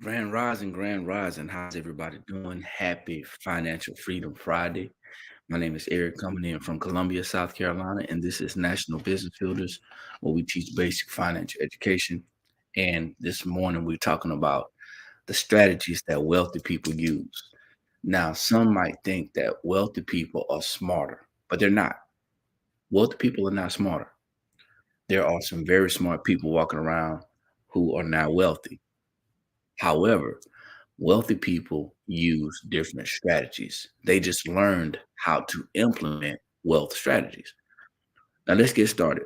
Grand rising. How's everybody doing? Happy Financial Freedom Friday. My name is Eric, coming in from Columbia, South Carolina, and this is National Business Builders, where we teach basic financial education. And this morning, we're talking about the strategies that wealthy people use. Now, some might think that wealthy people are smarter, but they're not. Wealthy people are not smarter. There are some very smart people walking around who are not wealthy. However, wealthy people use different strategies. They just learned how to implement wealth strategies. Now let's get started.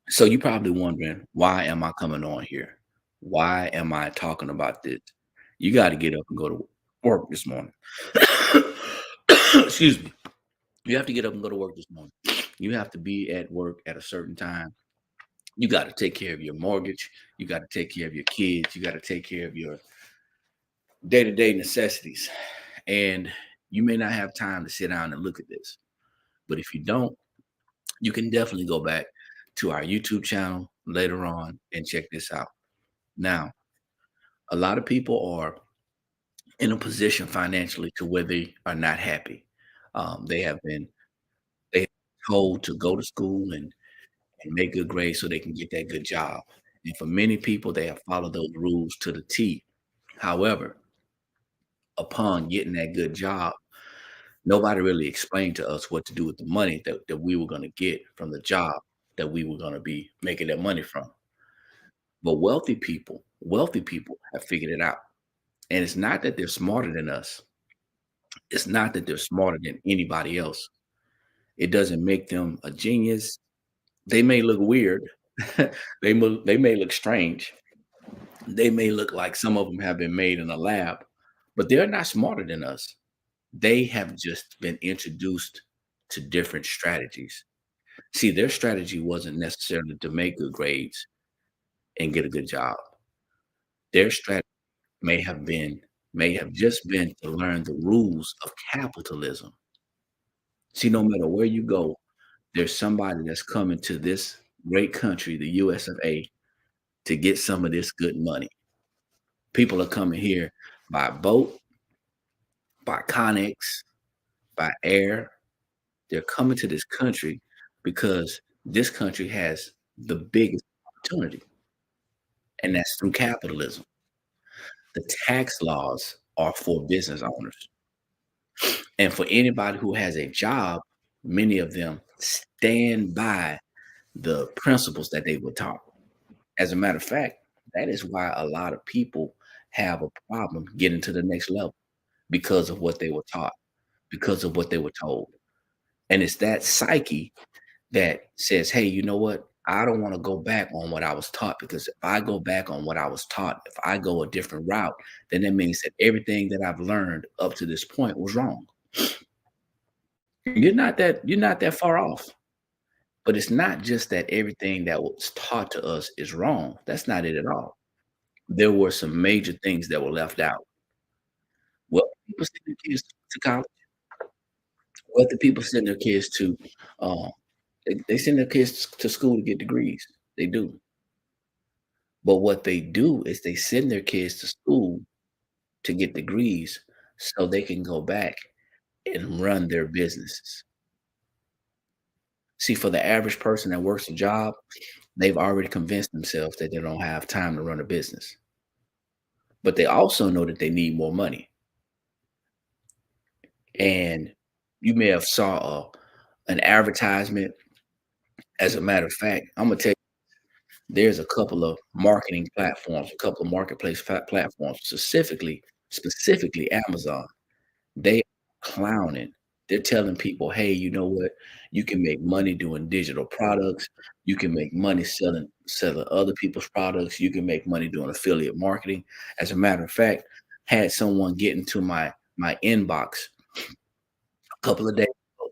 So you're probably wondering, why am I coming on here? Why am I talking about this? You got to get up and go to work this morning. Excuse me. You have to get up and go to work this morning. You have to be at work at a certain time. You got to take care of your mortgage. You got to take care of your kids. You got to take care of your day-to-day necessities. And you may not have time to sit down and look at this. But if you don't, you can definitely go back to our YouTube channel later on and check this out. Now, a lot of people are in a position financially to where they are not happy. They have been they told to go to school and make good grades so they can get that good job. And for many people, they have followed those rules to the T. However, upon getting that good job, nobody really explained to us what to do with the money that we were going to get from the job that we were going to be making that money from. But wealthy people have figured it out. And it's not that they're smarter than us. It's not that they're smarter than anybody else. It doesn't make them a genius. They may look weird. They may look strange. They may look like some of them have been made in a lab, but they're not smarter than us. They have just been introduced to different strategies. See, their strategy wasn't necessarily to make good grades and get a good job. Their strategy may have been may have just been to learn the rules of capitalism. See, no matter where you go, there's somebody that's coming to this great country, the US of A, to get some of this good money. People are coming here by boat, by Connex, by air. They're coming to this country because this country has the biggest opportunity, and that's through capitalism. The tax laws are for business owners. And for anybody who has a job, many of them stand by the principles that they were taught. As a matter of fact, that is why a lot of people have a problem getting to the next level because of what they were taught, because of what they were told. And it's that psyche that says, hey, you know what? I don't want to go back on what I was taught, because if I go back on what I was taught, if I go a different route, then that means that everything that I've learned up to this point was wrong. You're not that far off. But it's not just that everything that was taught to us is wrong. That's not it at all. There were some major things that were left out. Well, people send their kids to college. What the people send their kids to, uh, they send their kids to school to get degrees. They do. But what they do is they send their kids to school to get degrees so they can go back and run their businesses. See, for the average person that works a job, they've already convinced themselves that they don't have time to run a business. But they also know that they need more money. And you may have saw an advertisement. As a matter of fact, I'm gonna tell you, there's a couple of marketing platforms, a couple of marketplace platforms, specifically Amazon. They are clowning. They're telling people, hey, you know what? You can make money doing digital products. You can make money selling other people's products. You can make money doing affiliate marketing. As a matter of fact, had someone get into my inbox a couple of days ago,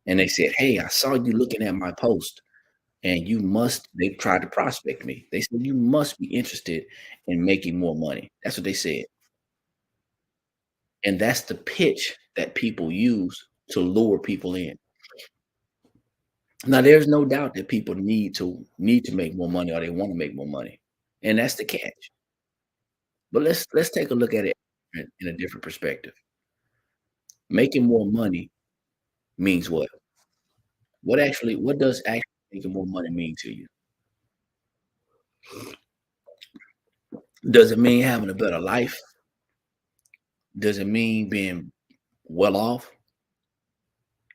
and they said, hey, I saw you looking at my post, and they tried to prospect me. They said, you must be interested in making more money. That's what they said. And that's the pitch that people use to lure people in. Now, there's no doubt that people need to make more money, or they want to make more money. And that's the catch. But let's take a look at it in a different perspective. Making more money means what? What does actually making more money mean to you? Does it mean having a better life? Does it mean being well off?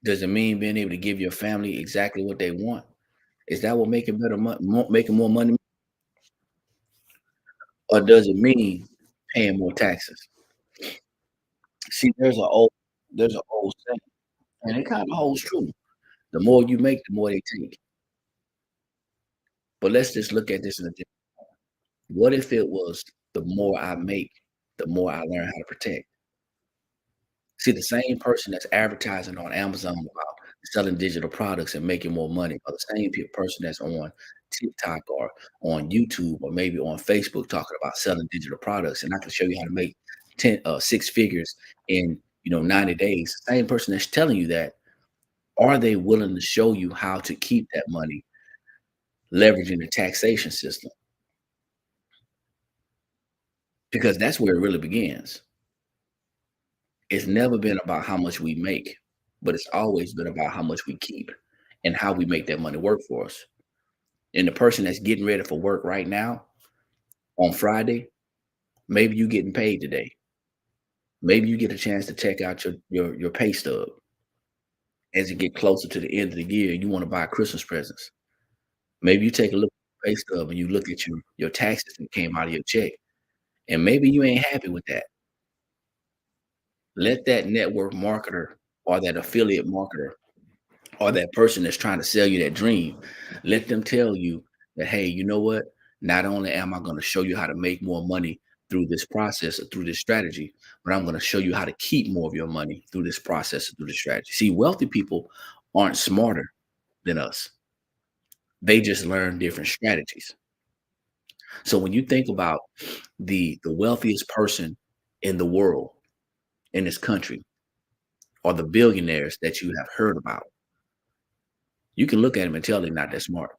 Does it mean being able to give your family exactly what they want? Is that what making more money, or does it mean paying more taxes? See, there's an old saying, and it kind of holds true. The more you make, the more they take. But let's just look at this in a different. What if it was the more I make, the more I learn how to protect? See, the same person that's advertising on Amazon about selling digital products and making more money, or the same person that's on TikTok or on YouTube or maybe on Facebook talking about selling digital products, and I can show you how to make 6 figures in 90 days. The same person that's telling you that, are they willing to show you how to keep that money leveraging the taxation system? Because that's where it really begins. It's never been about how much we make, but it's always been about how much we keep and how we make that money work for us. And the person that's getting ready for work right now on Friday, maybe you getting paid today. Maybe you get a chance to check out your pay stub as you get closer to the end of the year and you want to buy Christmas presents. Maybe you take a look at your pay stub and you look at your taxes that came out of your check. And maybe you ain't happy with that. Let that network marketer or that affiliate marketer or that person that's trying to sell you that dream, let them tell you that, hey, you know what? Not only am I going to show you how to make more money through this process or through this strategy, but I'm going to show you how to keep more of your money through this process or through this strategy. See, wealthy people aren't smarter than us. They just learn different strategies. So when you think about the wealthiest person in the world, in this country, or the billionaires that you have heard about, you can look at them and tell they're not that smart.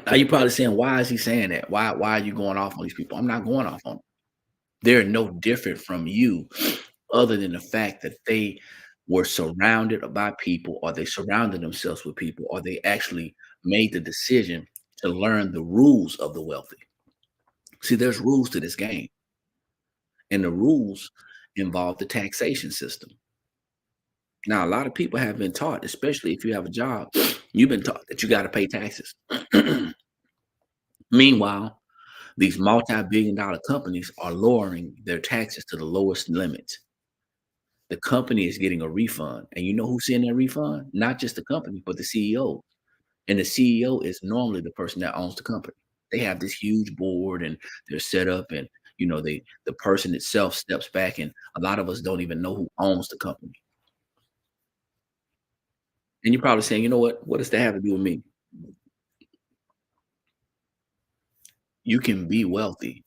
Now you're probably saying, why is he saying that? Why are you going off on these people? I'm not going off on them. They're no different from you, other than the fact that they were surrounded by people, or they surrounded themselves with people, or they actually made the decision to learn the rules of the wealthy. See, there's rules to this game, and the rules involve the taxation system. Now, a lot of people have been taught, especially if you have a job, you've been taught that you got to pay taxes. Meanwhile, these multi-billion dollar companies are lowering their taxes to the lowest limit. The company is getting a refund. And you know who's in that refund? Not just the company, but the CEO. And the CEO is normally the person that owns the company. They have this huge board and they're set up, and the person itself steps back, and a lot of us don't even know who owns the company. And you're probably saying, you know what does that have to do with me? You can be wealthy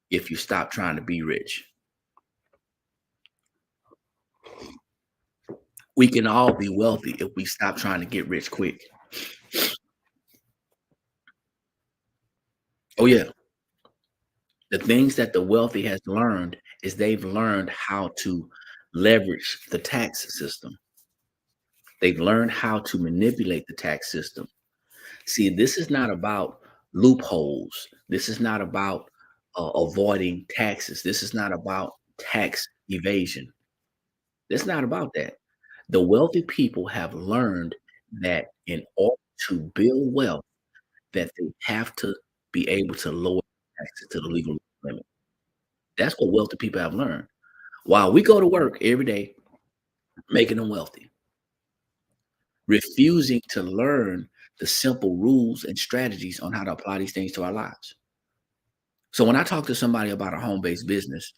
if you stop trying to be rich. We can all be wealthy if we stop trying to get rich quick. Oh yeah. The things that the wealthy has learned is they've learned how to leverage the tax system. They've learned how to manipulate the tax system. See, this is not about loopholes. This is not about avoiding taxes. This is not about tax evasion. It's not about that. The wealthy people have learned that in order to build wealth, that they have to be able to lower taxes to the legal limit. That's what wealthy people have learned. While we go to work every day, making them wealthy, refusing to learn the simple rules and strategies on how to apply these things to our lives. So when I talk to somebody about a home-based business,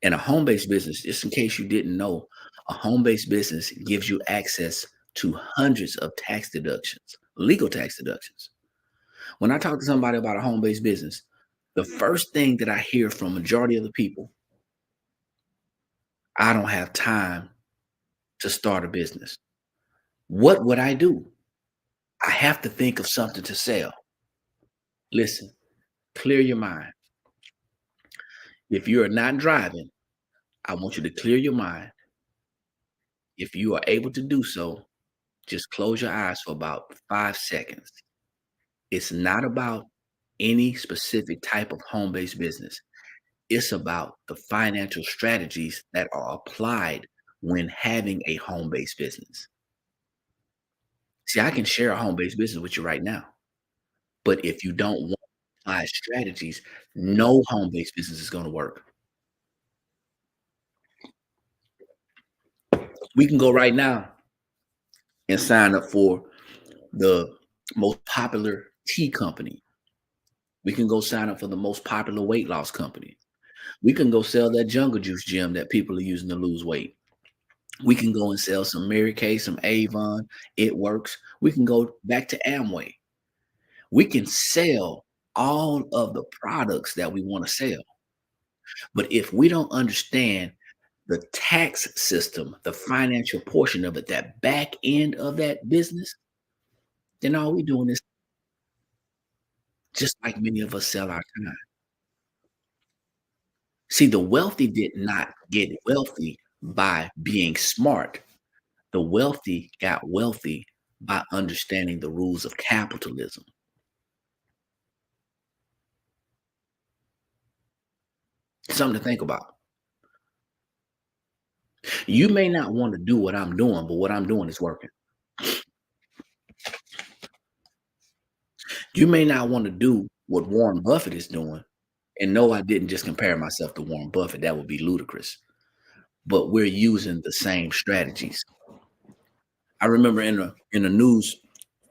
and a home-based business, just in case you didn't know, a home-based business gives you access to hundreds of tax deductions, legal tax deductions. When I talk to somebody about a home-based business, the first thing that I hear from majority of the people, I don't have time to start a business. What would I do? I have to think of something to sell. Listen, Clear your mind. If you are not driving, I want you to clear your mind. If you are able to do so, just close your eyes for about 5 seconds. It's not about any specific type of home based business. It's about the financial strategies that are applied when having a home based business. See, I can share a home based business with you right now, but if you don't want to apply strategies, no home based business is going to work. We can go right now and sign up for the most popular tea company. We can go sign up for the most popular weight loss company. We can go sell that jungle juice gym that people are using to lose weight. We can go and sell some Mary Kay, some Avon. It works. We can go back to Amway. We can sell all of the products that we want to sell. But if we don't understand the tax system, the financial portion of it, that back end of that business, then all we're doing is just like many of us sell our time. See, the wealthy did not get wealthy by being smart. The wealthy got wealthy by understanding the rules of capitalism. Something to think about. You may not want to do what I'm doing, but what I'm doing is working. You may not want to do what Warren Buffett is doing. And no, I didn't just compare myself to Warren Buffett. That would be ludicrous. But we're using the same strategies. I remember in a news,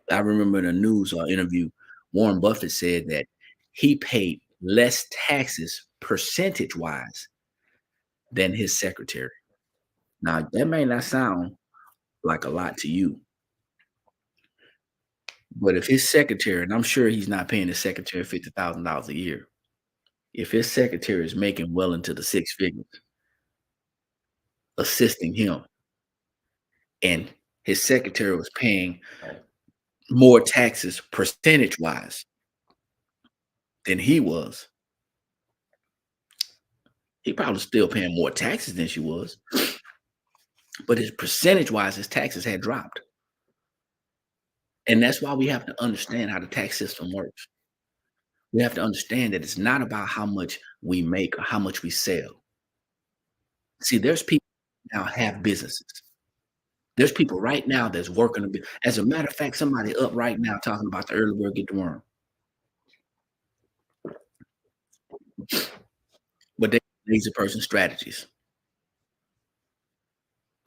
I remember in a news interview, Warren Buffett said that he paid less taxes percentage wise than his secretary. Now, that may not sound like a lot to you, but if his secretary, and I'm sure he's not paying his secretary $50,000 a year, if his secretary is making well into the six figures, assisting him, and his secretary was paying more taxes percentage wise than he was, he probably still paying more taxes than she was, but his percentage wise, his taxes had dropped. And that's why we have to understand how the tax system works. We have to understand that it's not about how much we make or how much we sell. See, there's people now have businesses. There's people right now that's working. As a matter of fact, somebody up right now talking about the early bird get the worm, but they lazy person strategies.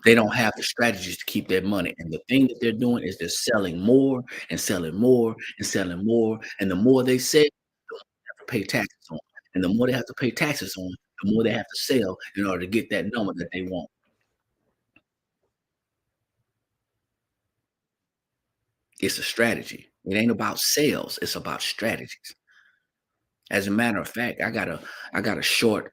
They don't have the strategies to keep their money. And the thing that they're doing is they're selling more and selling more and selling more. And the more they sell, the more they have to pay taxes on. And the more they have to pay taxes on, the more they have to sell in order to get that number that they want. It's a strategy. It ain't about sales, it's about strategies. As a matter of fact, I got a short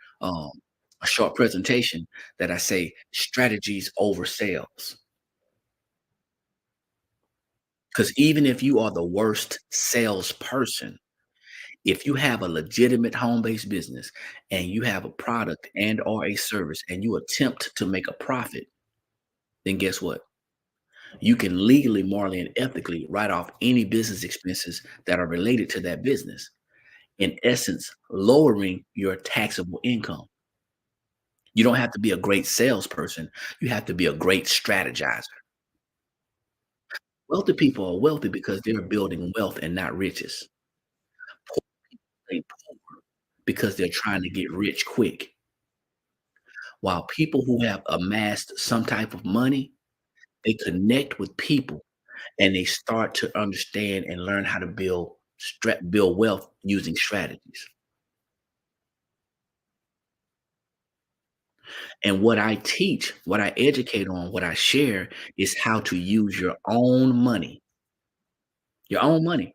presentation that I say strategies over sales. Because even if you are the worst salesperson, if you have a legitimate home-based business and you have a product and or a service and you attempt to make a profit, then guess what? You can legally, morally, and ethically write off any business expenses that are related to that business. In essence, lowering your taxable income. You don't have to be a great salesperson. You have to be a great strategizer. Wealthy people are wealthy because they're building wealth and not riches. Poor ain't poor because they're trying to get rich quick. While people who have amassed some type of money, they connect with people and they start to understand and learn how to build wealth using strategies. And what I teach, what I educate on, what I share is how to use your own money to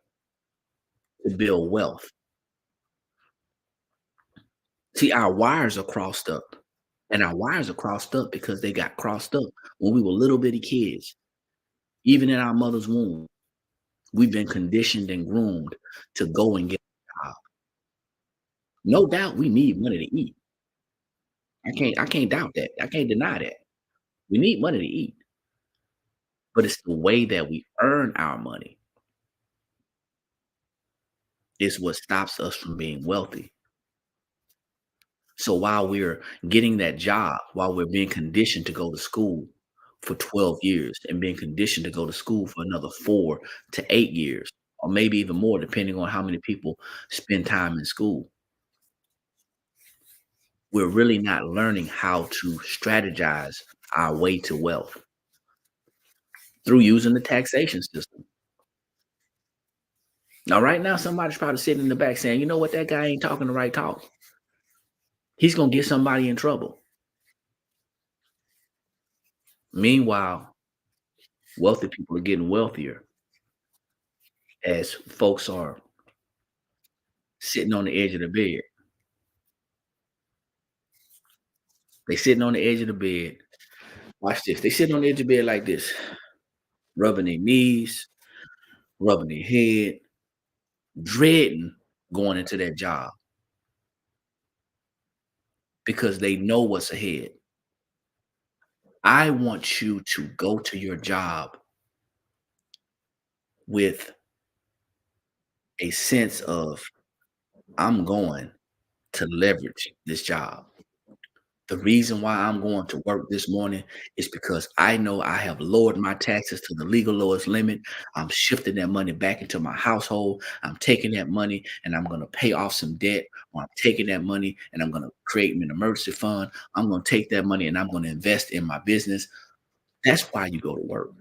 build wealth. See, our wires are crossed up, and our wires are crossed up because they got crossed up when we were little bitty kids. Even in our mother's womb, we've been conditioned and groomed to go and get a job. No doubt we need money to eat. I can't doubt that. I can't deny that. We need money to eat, but it's the way that we earn our money is what stops us from being wealthy. So while we're getting that job, while we're being conditioned to go to school for 12 years and being conditioned to go to school for another 4 to 8 years, or maybe even more, depending on how many people spend time in school, we're really not learning how to strategize our way to wealth through using the taxation system. Now, right now, somebody's probably sitting in the back saying, you know what, that guy ain't talking the right talk. He's going to get somebody in trouble. Meanwhile, wealthy people are getting wealthier as folks are sitting on the edge of the bed. They sitting on the edge of the bed. Watch this. They sitting on the edge of the bed like this, rubbing their knees, rubbing their head, dreading going into that job because they know what's ahead. I want you to go to your job with a sense of I'm going to leverage this job. The reason why I'm going to work this morning is because I know I have lowered my taxes to the legal lowest limit. I'm shifting that money back into my household. I'm taking that money and I'm going to pay off some debt, or I'm taking that money and I'm going to create an emergency fund. I'm going to take that money and I'm going to invest in my business. That's why you go to work.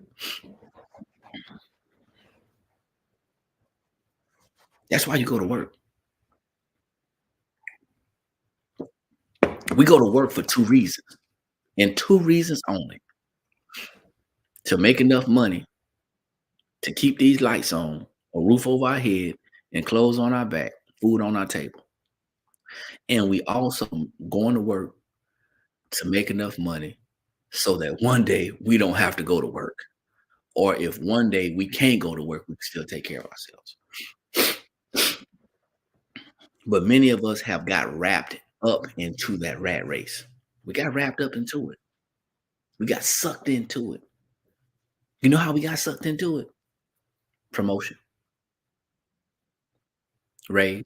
That's why you go to work. We go to work for two reasons, and two reasons only: to make enough money to keep these lights on, a roof over our head, and clothes on our back, food on our table. And we also going to work to make enough money so that one day we don't have to go to work. Or if one day we can't go to work, we can still take care of ourselves. But many of us have got wrapped up into that rat race. We got wrapped up into it. We got sucked into it. You know how we got sucked into it? Promotion, raise,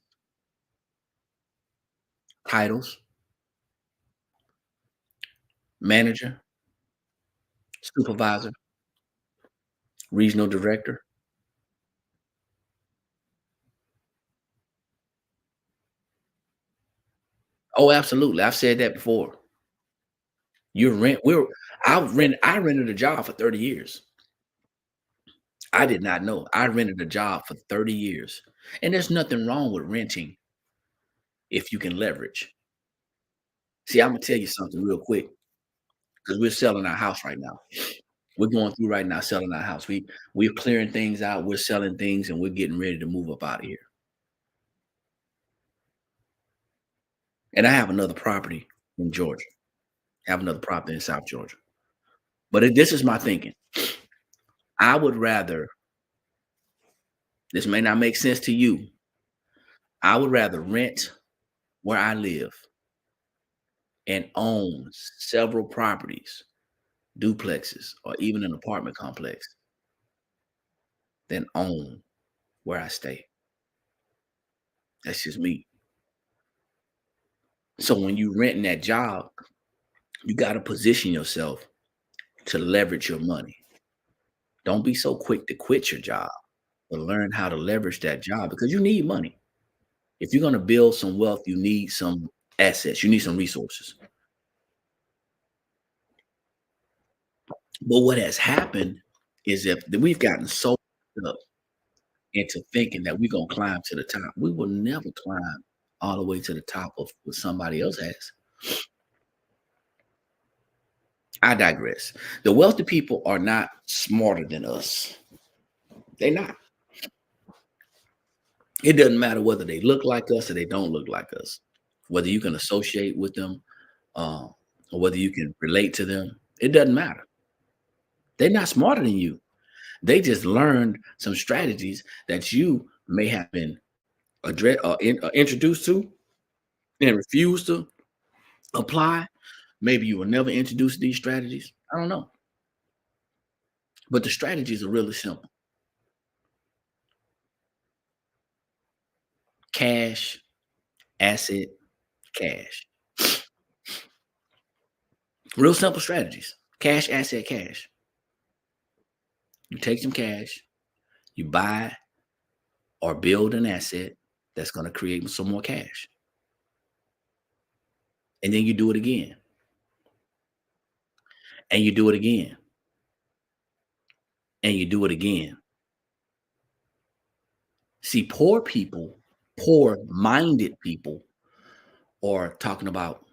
titles, manager, supervisor, regional director. Oh, absolutely. I've said that before. You rent. I rented a job for 30 years. I did not know. I rented a job for 30 years. And there's nothing wrong with renting if you can leverage. See, I'm gonna tell you something real quick because we're selling our house right now. We're going through right now selling our house. We're clearing things out, we're selling things, and we're getting ready to move up out of here. And I have another property in Georgia. I have another property in South Georgia. But this is my thinking. I would rather, this may not make sense to you. I would rather rent where I live and own several properties, duplexes, or even an apartment complex than own where I stay. That's just me. So when you renting that job, you got to position yourself to leverage your money. Don't be so quick to quit your job, but learn how to leverage that job because you need money. If you're going to build some wealth, you need some assets, you need some resources. But what has happened is that we've gotten so up into thinking that we're going to climb to the top. We will never climb all the way to the top of what somebody else has. I digress. The wealthy people are not smarter than us. They're not. It doesn't matter whether they look like us or they don't look like us, whether you can associate with them, uh, or whether you can relate to them. It doesn't matter. They're not smarter than you. They just learned some strategies that you may have been introduced to, and refuse to apply, maybe you will never introduce these strategies. I don't know. But the strategies are really simple. Cash, asset, cash. Real simple strategies. Cash, asset, cash. You take some cash, you buy or build an asset that's going to create some more cash. And then you do it again. And you do it again. And you do it again. See, poor minded people are talking about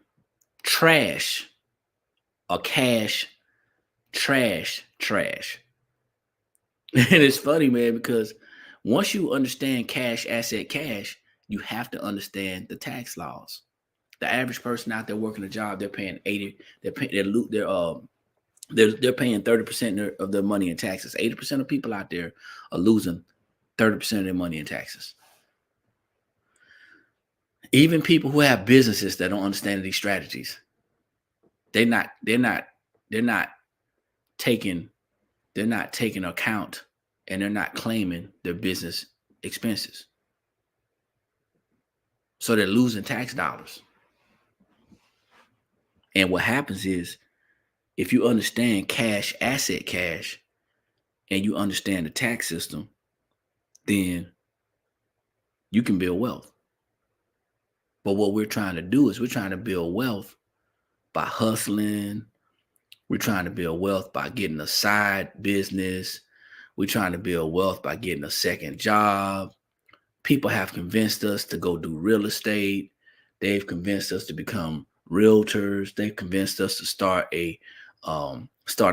trash or cash, trash, trash. And it's funny, man, because once you understand cash, asset, cash, you have to understand the tax laws. The average person out there working a job, they're paying 80, they're paying 30% of their money in taxes. 80% of people out there are losing 30% of their money in taxes. Even people who have businesses that don't understand these strategies, they're not taking account, and they're not claiming their business expenses. So they're losing tax dollars. And what happens is, if you understand cash, asset, cash, and you understand the tax system, then you can build wealth. But what we're trying to do is we're trying to build wealth by hustling. We're trying to build wealth by getting a side business. We're trying to build wealth by getting a second job. People have convinced us to go do real estate. They've convinced us to become realtors. They've convinced us to start a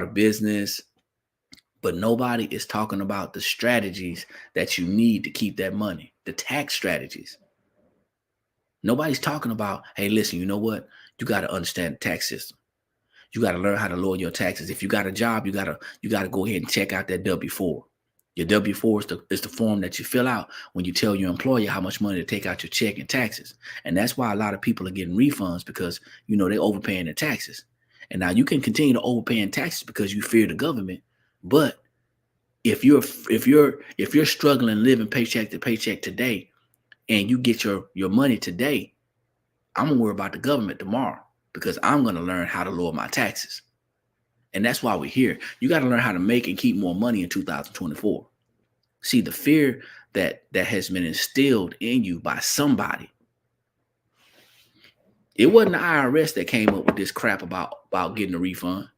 business. But nobody is talking about the strategies that you need to keep that money, the tax strategies. Nobody's talking about, hey, listen, you know what? You got to understand the tax system. You got to learn how to lower your taxes. If you got a job, you gotta go ahead and check out that W-4. Your W-4 is the form that you fill out when you tell your employer how much money to take out your check and taxes. And that's why a lot of people are getting refunds, because they're overpaying their taxes. And now you can continue to overpay in taxes because you fear the government. But if you're struggling living paycheck to paycheck today, and you get your money today, I'm gonna worry about the government tomorrow, because I'm gonna learn how to lower my taxes. And that's why we're here. You got to learn how to make and keep more money in 2024. See, the fear that has been instilled in you by somebody. It wasn't the IRS that came up with this crap about getting a refund.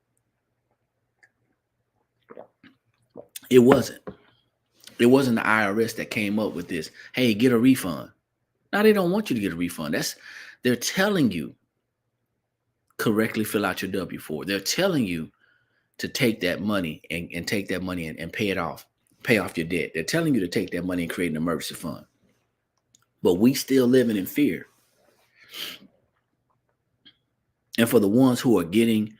It wasn't. It wasn't the IRS that came up with this. Hey, get a refund. Now they don't want you to get a refund. They're telling you correctly fill out your W-4. They're telling you to take that money and take that money and pay it off, pay off your debt. They're telling you to take that money and create an emergency fund. But we still living in fear. And for the ones who are getting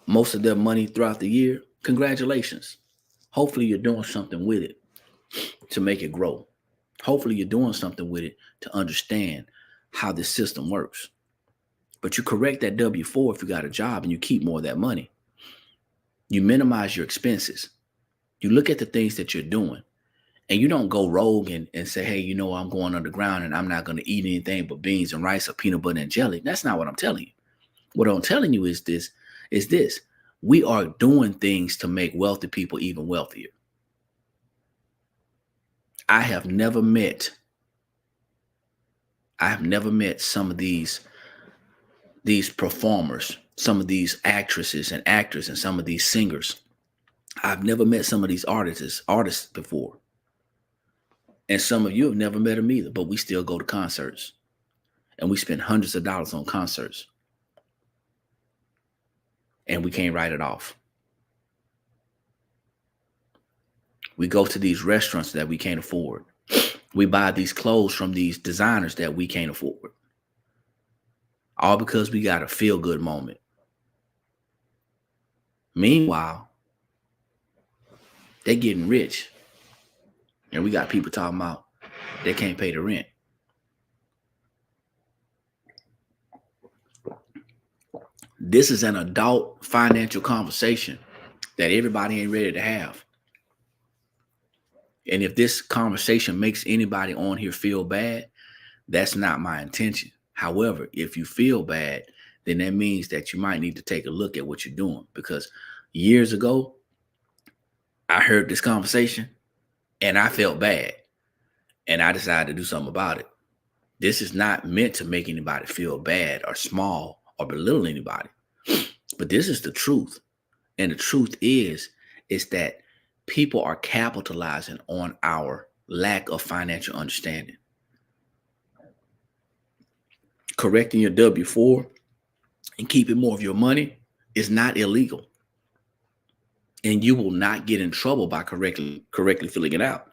most of their money throughout the year, congratulations. Hopefully you're doing something with it to make it grow. Hopefully you're doing something with it to understand how this system works. But you correct that W-4 if you got a job and you keep more of that money. You minimize your expenses. You look at the things that you're doing, and you don't go rogue and say, hey, I'm going underground and I'm not going to eat anything but beans and rice or peanut butter and jelly. That's not what I'm telling you. What I'm telling you is this. We are doing things to make wealthy people even wealthier. I have never met some of these performers, some of these actresses and actors, and some of these singers. I've never met some of these artists before. And some of you have never met them either, but we still go to concerts. And we spend hundreds of dollars on concerts. And we can't write it off. We go to these restaurants that we can't afford. We buy these clothes from these designers that we can't afford. All because we got a feel-good moment. Meanwhile, they're getting rich. And we got people talking about they can't pay the rent. This is an adult financial conversation that everybody ain't ready to have. And if this conversation makes anybody on here feel bad, that's not my intention. However, if you feel bad, then that means that you might need to take a look at what you're doing. Because years ago, I heard this conversation and I felt bad. And I decided to do something about it. This is not meant to make anybody feel bad or small or belittle anybody. But this is the truth. And the truth is that people are capitalizing on our lack of financial understanding. Correcting your W-4 and keeping more of your money is not illegal. And you will not get in trouble by correctly filling it out.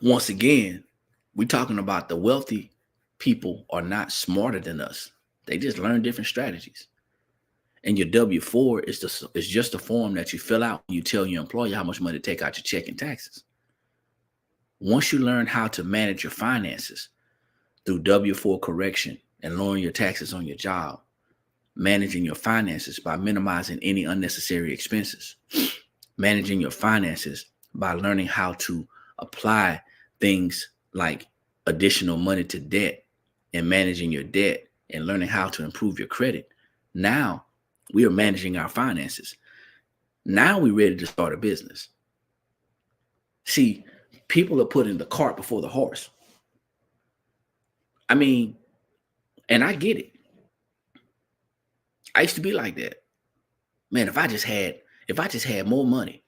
Once again, we're talking about the wealthy people are not smarter than us. They just learn different strategies. And your W-4 is just a form that you fill out when you tell your employer how much money to take out your check and taxes. Once you learn how to manage your finances through W-4 correction and lowering your taxes on your job, managing your finances by minimizing any unnecessary expenses, managing your finances by learning how to apply things like additional money to debt and managing your debt and learning how to improve your credit. Now we are managing our finances. Now we're ready to start a business. See, people are putting the cart before the horse. I mean, and I get it. I used to be like that. Man, if I just had more money,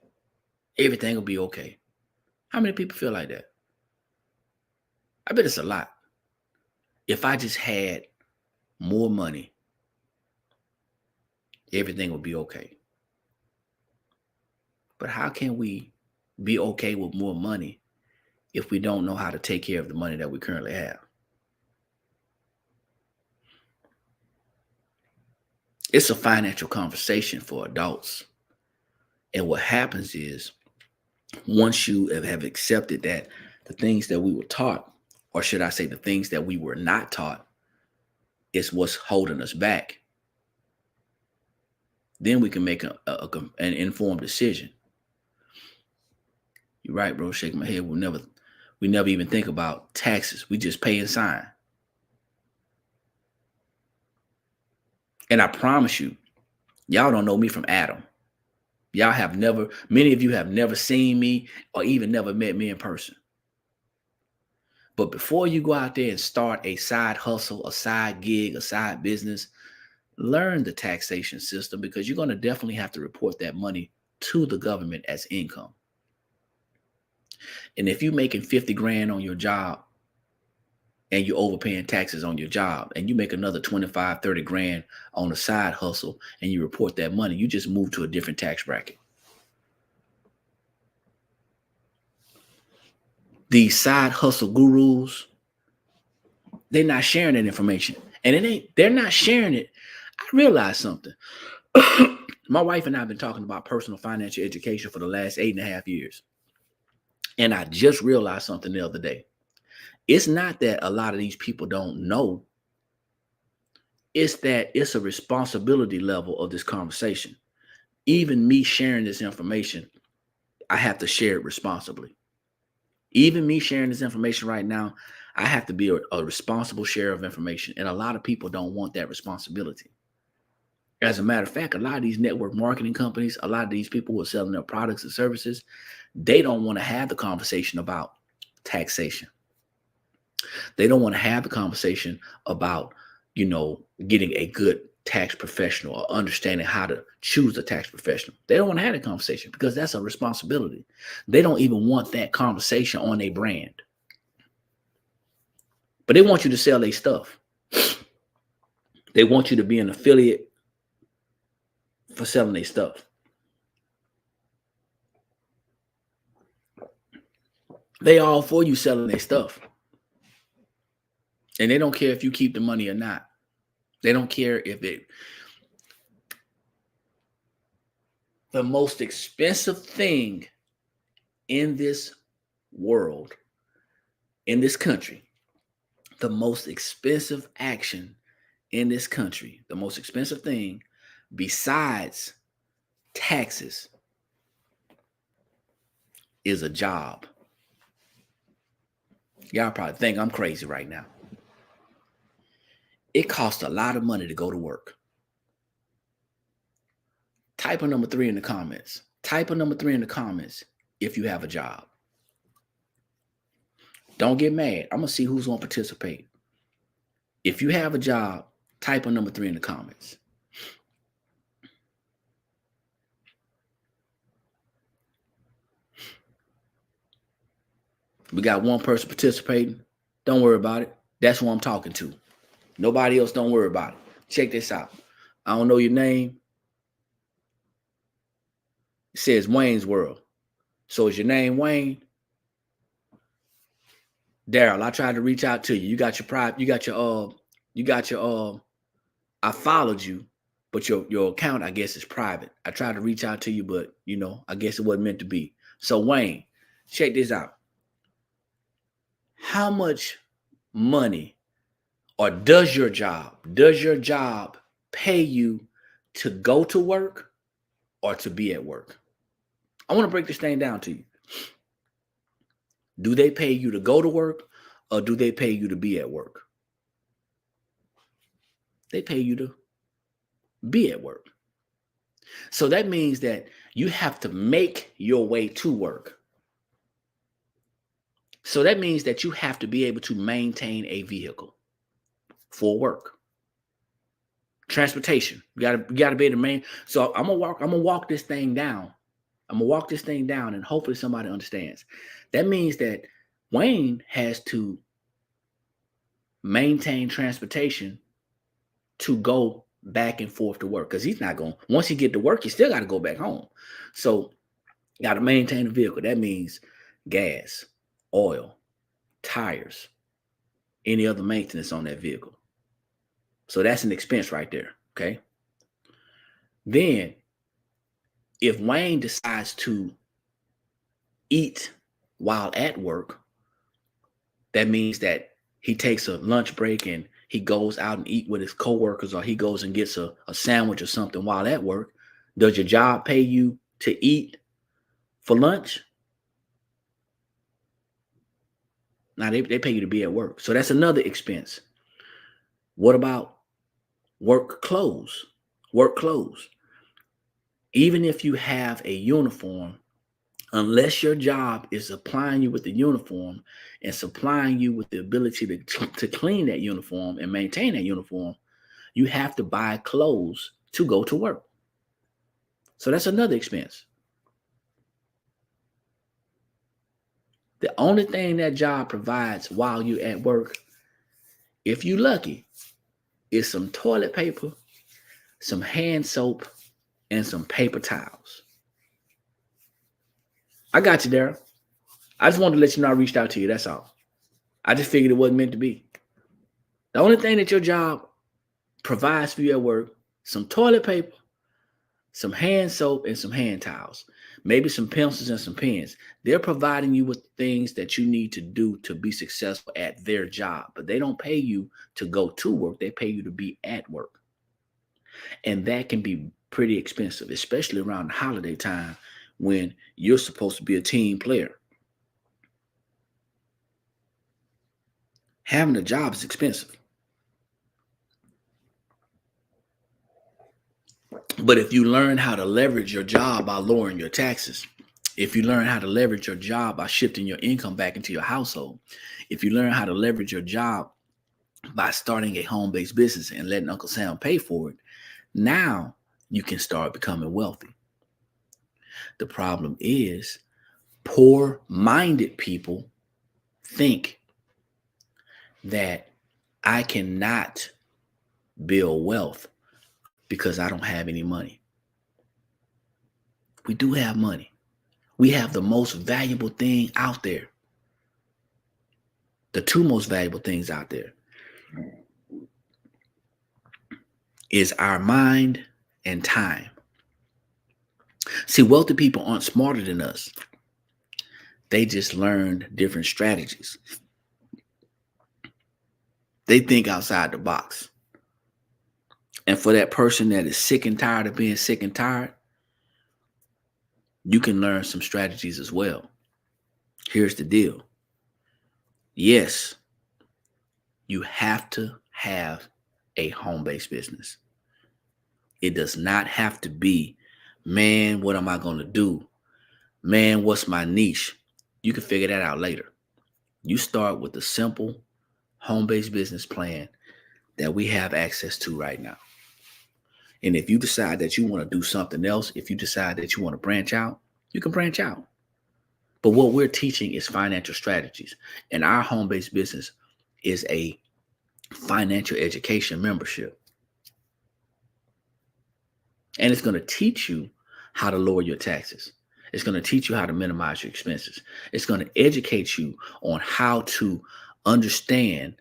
everything would be okay. How many people feel like that? I bet it's a lot. If I just had more money, everything would be okay. But how can we be okay with more money if we don't know how to take care of the money that we currently have? It's a financial conversation for adults. And what happens is, once you have accepted that the things that we were taught, or should I say the things that we were not taught, is what's holding us back, then we can make an informed decision. You're right, bro. Shaking my head. We never even think about taxes. We just pay and sign. And I promise you, y'all don't know me from Adam. Many of you have never seen me or even never met me in person. But before you go out there and start a side hustle, a side gig, a side business, learn the taxation system, because you're going to definitely have to report that money to the government as income. And if you're making 50 grand on your job and you're overpaying taxes on your job, and you make another 25, 30 grand on a side hustle and you report that money, you just move to a different tax bracket. These side hustle gurus, they're not sharing that information. And they're not sharing it. I realized something. My wife and I have been talking about personal financial education for the last 8.5 years. And I just realized something the other day. It's not that a lot of these people don't know. It's that it's a responsibility level of this conversation. Even me sharing this information, I have to share it responsibly. Even me sharing this information right now, I have to be a responsible sharer of information. And a lot of people don't want that responsibility. As a matter of fact, a lot of these network marketing companies, a lot of these people who are selling their products and services, they don't want to have the conversation about taxation. They don't want to have the conversation about, getting a good tax professional or understanding how to choose a tax professional. They don't want to have that conversation because that's a responsibility. They don't even want that conversation on their brand. But they want you to sell their stuff. They want you to be an affiliate for selling their stuff. They all for you selling their stuff. And they don't care if you keep the money or not. They don't care if the most expensive thing in this world, in this country, the most expensive action in this country, the most expensive thing besides taxes is a job. Y'all probably think I'm crazy right now. It costs a lot of money to go to work. Type a number 3 in the comments. Type a number 3 in the comments if you have a job. Don't get mad. I'm going to see who's going to participate. If you have a job, type a number 3 in the comments. We got one person participating. Don't worry about it. That's who I'm talking to. Nobody else, don't worry about it. Check this out. I don't know your name. It says Wayne's World. So is your name Wayne? Daryl, I tried to reach out to you. You got your I followed you, but your account, I guess, is private. I tried to reach out to you, but I guess it wasn't meant to be. So Wayne, check this out. How much money or does your job pay you to go to work or to be at work? I want to break this thing down to you. Do they pay you to go to work or do they pay you to be at work? They pay you to be at work. So that means that you have to make your way to work. So that means that you have to be able to maintain a vehicle for work. Transportation. You gotta be able to maintain. So I'm gonna walk this thing down. And hopefully somebody understands. That means that Wayne has to maintain transportation to go back and forth to work. Because he's not going, once he get to work, he still got to go back home. So got to maintain a vehicle. That means gas, oil, tires, any other maintenance on that vehicle. So that's an expense right there. Okay. Then if Wayne decides to eat while at work, that means that he takes a lunch break and he goes out and eat with his coworkers, or he goes and gets a sandwich or something while at work. Does your job pay you to eat for lunch? Now they pay you to be at work. So that's another expense. What about work clothes? Work clothes. Even if you have a uniform, unless your job is supplying you with the uniform and supplying you with the ability to clean that uniform and maintain that uniform, you have to buy clothes to go to work. So that's another expense. The only thing that job provides while you're at work, if you're lucky, is some toilet paper, some hand soap, and some paper towels. I got you, Daryl. I just wanted to let you know I reached out to you. That's all. I just figured it wasn't meant to be. The only thing that your job provides for you at work, some toilet paper, some hand soap, and some hand towels. Maybe some pencils and some pens. They're providing you with things that you need to do to be successful at their job. But they don't pay you to go to work. They pay you to be at work. And that can be pretty expensive, especially around the holiday time when you're supposed to be a team player. Having a job is expensive. But if you learn how to leverage your job by lowering your taxes, if you learn how to leverage your job by shifting your income back into your household, if you learn how to leverage your job by starting a home-based business and letting Uncle Sam pay for it, now you can start becoming wealthy. The problem is poor-minded people think that I cannot build wealth because I don't have any money. We do have money. We have the most valuable thing out there. The two most valuable things out there is our mind and time. See, wealthy people aren't smarter than us. They just learned different strategies. They think outside the box. And for that person that is sick and tired of being sick and tired, you can learn some strategies as well. Here's the deal. Yes, you have to have a home-based business. It does not have to be, man, what am I going to do? Man, what's my niche? You can figure that out later. You start with a simple home-based business plan that we have access to right now. And if you decide that you want to do something else, if you decide that you want to branch out, you can branch out. But what we're teaching is financial strategies. And our home-based business is a financial education membership. And it's going to teach you how to lower your taxes. It's going to teach you how to minimize your expenses. It's going to educate you on how to understand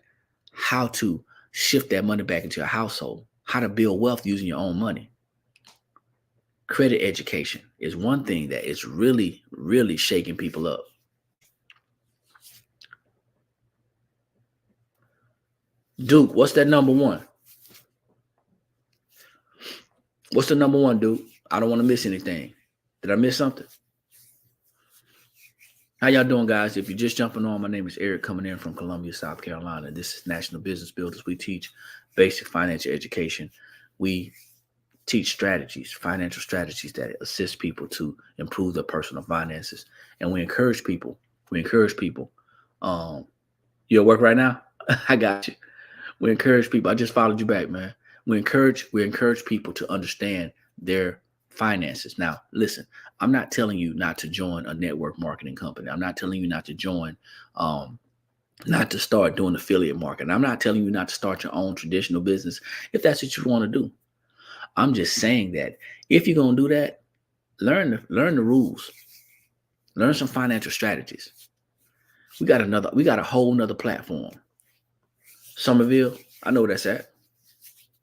how to shift that money back into your household, how to build wealth using your own money. Credit education is one thing that is really, really shaking people up. Duke, what's that number one? What's the number one, Duke? I don't want to miss anything. Did I miss something? How y'all doing, guys? If you're just jumping on, my name is Eric, coming in from Columbia, South Carolina. This is National Business Builders. We teach basic financial education. We teach strategies, financial strategies that assist people to improve their personal finances. And we encourage people. You at work right now? I got you. We encourage people. I just followed you back, man. We encourage people to understand their finances. Now, listen, I'm not telling you not to join a network marketing company. I'm not telling you not to join, not to start doing affiliate marketing. I'm not telling you not to start your own traditional business if that's what you want to do. I'm just saying that if you're going to do that, learn the rules. Learn some financial strategies. We got a whole nother platform. Somerville, I know where that's at.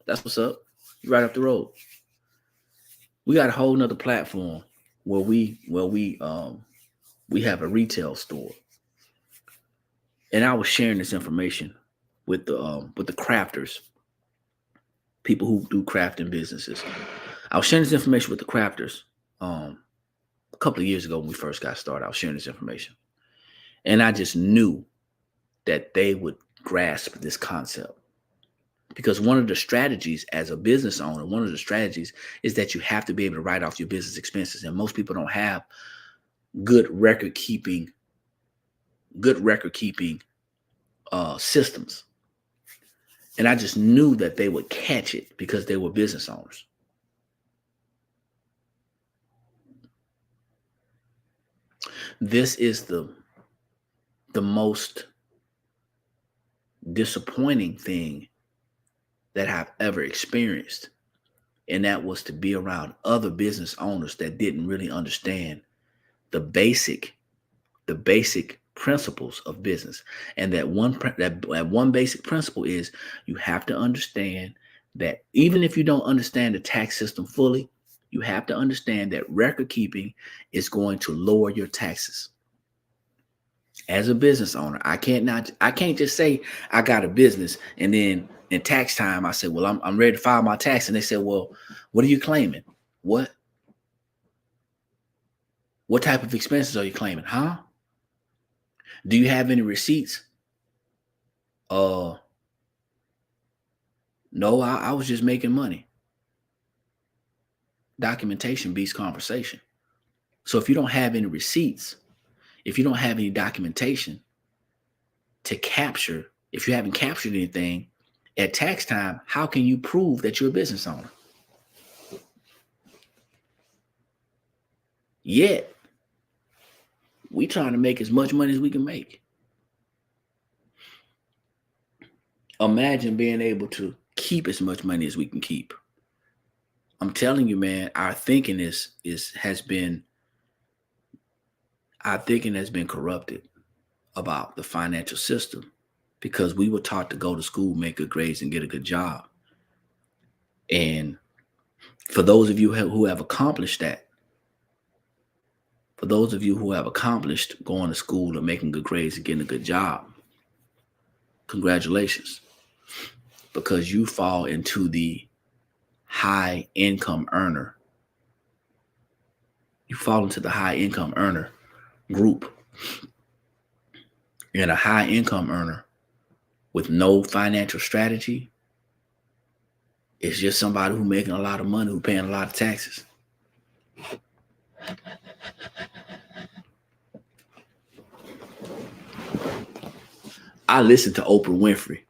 That's what's up. You're right up the road. We got a whole nother platform where we have a retail store. And I was sharing this information with the crafters, people who do crafting businesses. I was sharing this information with the crafters a couple of years ago when we first got started. I was sharing this information. And I just knew that they would grasp this concept. Because one of the strategies as a business owner, one of the strategies is that you have to be able to write off your business expenses. And most people don't have good record keeping systems. And I just knew that they would catch it because they were business owners. This is the most disappointing thing that I've ever experienced. And that was to be around other business owners that didn't really understand the basic principles of business. And that one basic principle is you have to understand that even if you don't understand the tax system fully, you have to understand that record keeping is going to lower your taxes. As a business owner, I can't just say I got a business and then in tax time I said, well, I'm ready to file my tax, and they said, well, what are you claiming? What type of expenses are you claiming? Huh? Do you have any receipts? No, I was just making money. Documentation beats conversation. So if you don't have any receipts, if you don't have any documentation to capture, if you haven't captured anything at tax time, how can you prove that you're a business owner? Yet, we trying to make as much money as we can make. Imagine being able to keep as much money as we can keep. I'm telling you, man, our thinking has been corrupted about the financial system because we were taught to go to school, make good grades, and get a good job. And for those of you who have accomplished that, for those of you who have accomplished going to school and making good grades and getting a good job, congratulations, because you fall into the high income earner. You fall into the high income earner group. And a high income earner with no financial strategy is just somebody who's making a lot of money, who's paying a lot of taxes. I listen to Oprah Winfrey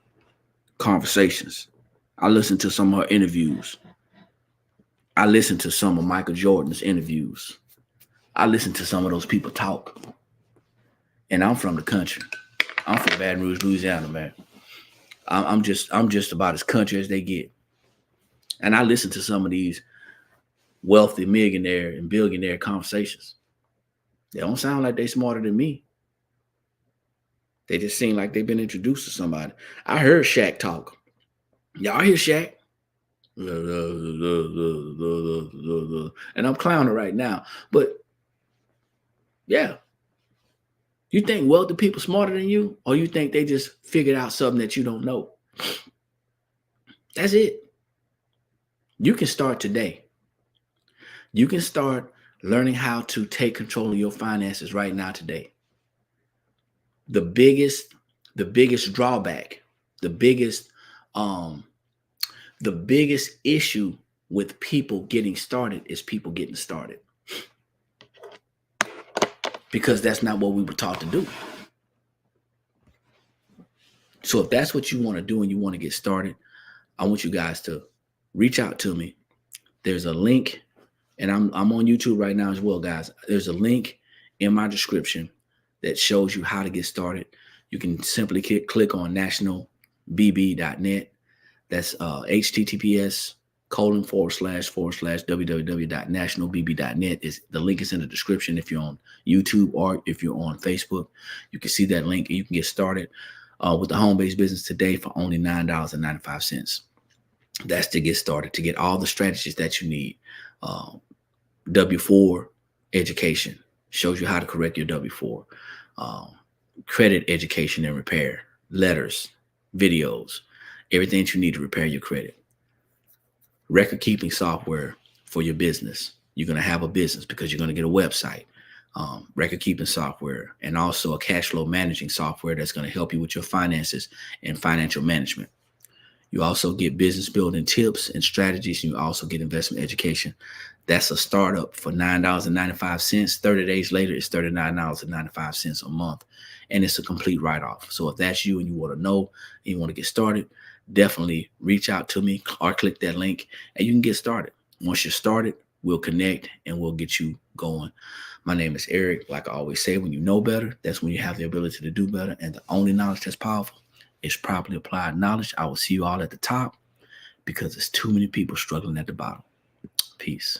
conversations. I listen to some of her interviews. I listen to some of Michael Jordan's interviews. I listen to some of those people talk. And I'm from the country. I'm from Baton Rouge, Louisiana, man. I'm just about as country as they get. And I listen to some of these wealthy millionaire and billionaire conversations. They don't sound like they smarter than me. They just seem like they've been introduced to somebody. I heard Shaq talk. Y'all hear Shaq? And I'm clowning right now. But yeah. You think wealthy people smarter than you? Or you think they just figured out something that you don't know? That's it. You can start today. You can start learning how to take control of your finances right now today. The biggest drawback, the biggest issue with people getting started is people getting started. Because that's not what we were taught to do. So if that's what you want to do and you want to get started, I want you guys to reach out to me. There's a link, and I'm on YouTube right now as well, guys. There's a link in my description that shows you how to get started. You can simply click on nationalbb.net. That's https://www.nationalbb.net. The link is in the description. If you're on YouTube or if you're on Facebook, you can see that link and you can get started with the home-based business today for only $9.95. That's to get started, to get all the strategies that you need. W-4 education shows you how to correct your W-4. Credit education and repair, letters, videos, everything that you need to repair your credit. Record keeping software for your business. You're going to have a business because you're going to get a website. Record keeping software, and also a cash flow managing software that's going to help you with your finances and financial management. You also get business building tips and strategies, and you also get investment education. That's a startup for $9.95. 30 days later, it's $39.95 a month, and it's a complete write-off. So if that's you and you want to know and you want to get started, definitely reach out to me or click that link and you can get started. Once you're started, we'll connect and we'll get you going. My name is Eric. Like I always say, when you know better, that's when you have the ability to do better. And the only knowledge that's powerful is properly applied knowledge. I will see you all at the top because there's too many people struggling at the bottom. Peace.